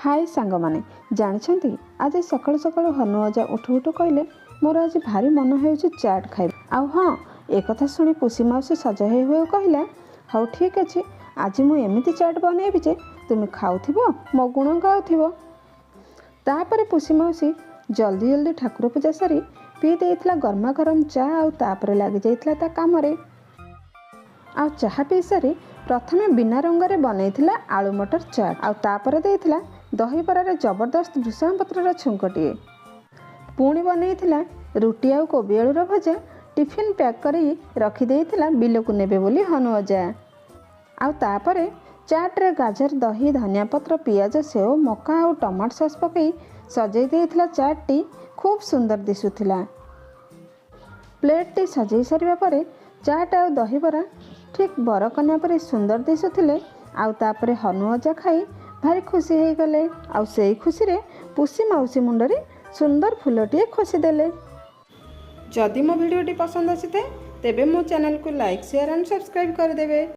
हाय सांग माने जानछंती आज सकाळु सकाळु हनु अजा उठु उठु कहले मोर आज भारी मन हेउछि चाट खाइ आउ हाँ एक कथा सुनी पुसी माउसी सजा हे हो कहला हौ ठीक अछि आज मु एमिति चाट बनेबि जे तुम खाउथिबो मो गुण गाउथिबो। तापर पुसी माउसी जल्दी जल्दी ठाकुर पूजा सारी पी देइथिला गरमा गरम चा आउ तापर लागि जाइथिला ता कामरे। आउ चाहा पी सारी प्रथमे बिना रंगरे बनैथिला आलू मटर चाट आउ तापर देइथिला दही बरारे जबरदस्त भृषण पत्रर छुंकटिए पुणी बनैथिला रुटी आउ कोबी आलूर भजा टिफिन पैक करी रखी देइथिला बिलकु नेबे बोली हनु अजा। आउ तापरे चाट्रे गाजर दही धनिया पत्र पियाज सेव मका आउ टमाटो सॉस पकई सजै देइथिला चाटटी खूब सुंदर दिसुथिला। प्लेटटी सजै सारिबा परे चाट आउ दही बरा ठीक बरकन्या परे सुंदर दिसुथिले। आउ तापरे हनु अजा खाई भारी खुशी हो गले आउ सेई खुशी रे पुसी माउसी मुंडरे सुंदर फुलटिए खोसी देले। जदि मो वीडियोटी पसंद आसी तेबे मो चैनल को लाइक शेयर एंड सब्सक्राइब कर देबे।